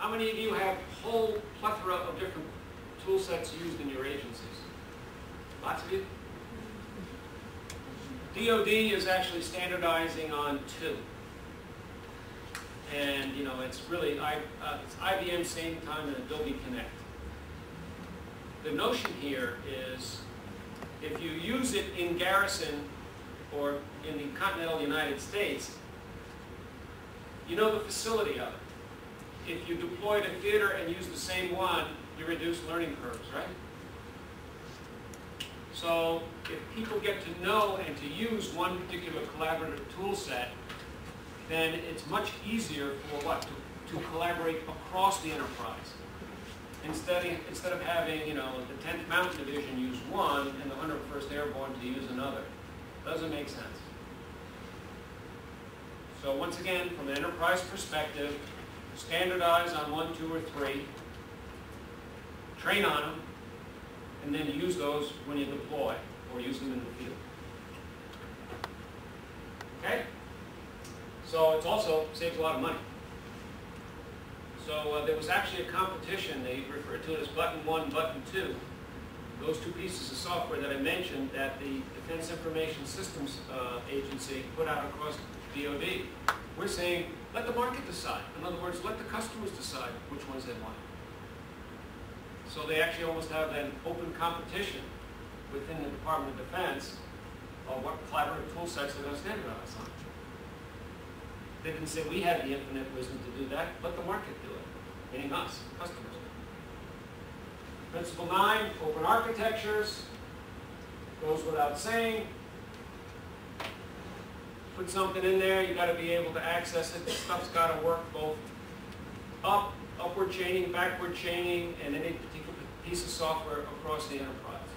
How many of you have a whole plethora of different tool sets used in your agencies? Lots of you? DoD is actually standardizing on 2. And, you know, it's really, it's IBM Same Time and Adobe Connect. The notion here is if you use it in garrison or in the continental United States, you know the facility of it. If you deploy to theater and use the same one, you reduce learning curves, right? So if people get to know and to use one particular collaborative tool set, then it's much easier for what? To collaborate across the enterprise. Instead of having, you know, the 10th Mountain Division use one and the 101st Airborne to use another. Doesn't make sense. So once again, from an enterprise perspective, standardize on 1, 2, or 3, train on them, and then use those when you deploy or use them in the field. Okay? So it also saves a lot of money. So there was actually a competition, they referred to it as button 1, button 2. Those 2 pieces of software that I mentioned that the Defense Information Systems Agency put out across DoD. We're saying, let the market decide. In other words, let the customers decide which ones they want. So they actually almost have an open competition within the Department of Defense of what collaborative tool sets they're going to standardize on. They didn't say we had the infinite wisdom to do that. Let the market do it, meaning us, customers. Principle 9, open architectures. Goes without saying. Put something in there, you've got to be able to access it. The stuff's got to work both upward chaining, backward chaining, and any particular piece of software across the enterprise.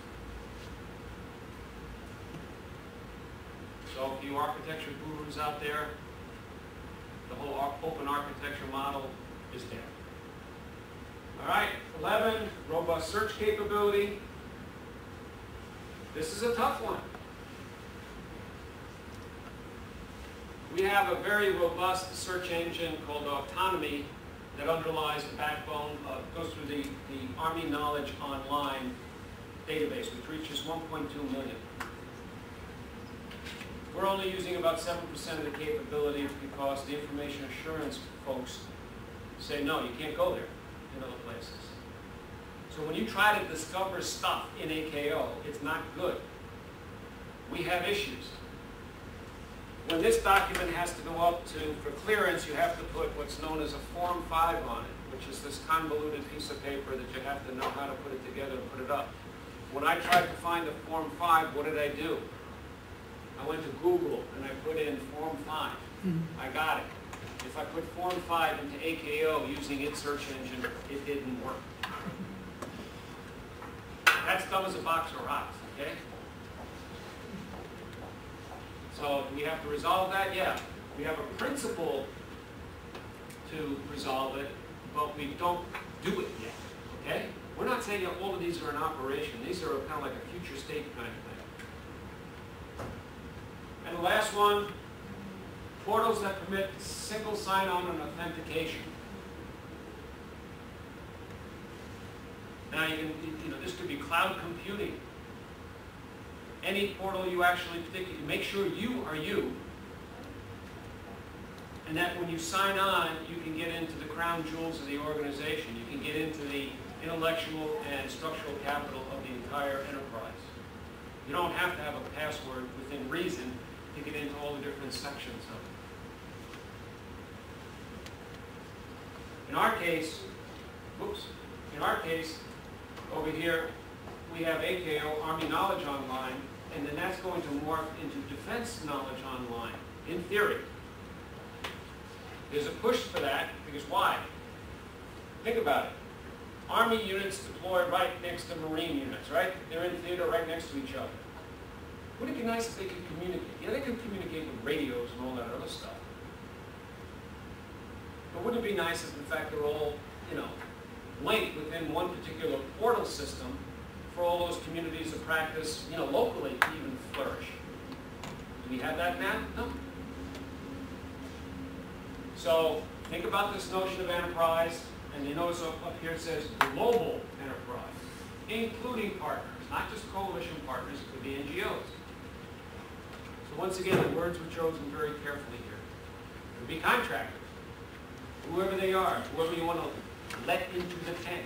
So if you architecture gurus out there, the whole open architecture model is there. All right, 11, robust search capability. This is a tough one. We have a very robust search engine called Autonomy that underlies the backbone, goes through the Army Knowledge Online database, which reaches 1.2 million. We're only using about 7% of the capability because the information assurance folks say, no, you can't go there in other places. So when you try to discover stuff in AKO, it's not good. We have issues. When this document has to go up for clearance, you have to put what's known as a Form 5 on it, which is this convoluted piece of paper that you have to know how to put it together and put it up. When I tried to find the Form 5, what did I do? I went to Google and I put in Form 5. I got it. If I put Form 5 into AKO using its search engine, it didn't work. That's dumb as a box of rocks, okay? So do we have to resolve that? Yeah. We have a principle to resolve it, but we don't do it yet, okay? We're not saying that all of these are in operation. These are kind of like a future state kind of thing. And the last one, portals that permit single sign-on and authentication. Now, this could be cloud computing. Any portal you actually particularly make sure you are you, and that when you sign on, you can get into the crown jewels of the organization. You can get into the intellectual and structural capital of the entire enterprise. You don't have to have a password within reason to get into all the different sections of it. In our case, over here, we have AKO, Army Knowledge Online, and then that's going to morph into Defense Knowledge Online, in theory. There's a push for that, because why? Think about it. Army units deployed right next to Marine units, right? They're in theater right next to each other. Wouldn't it be nice if they could communicate? Yeah, they can communicate with radios and all that other stuff. But wouldn't it be nice if, in fact, they're all, linked within one particular portal system for all those communities of practice, locally to even flourish? Do we have that now? No. So think about this notion of enterprise And you notice up here it says global enterprise, including partners, not just coalition partners, it could be NGOs. So once again, the words were chosen very carefully here. It could be contractors, whoever they are, whoever you want to let into the tent.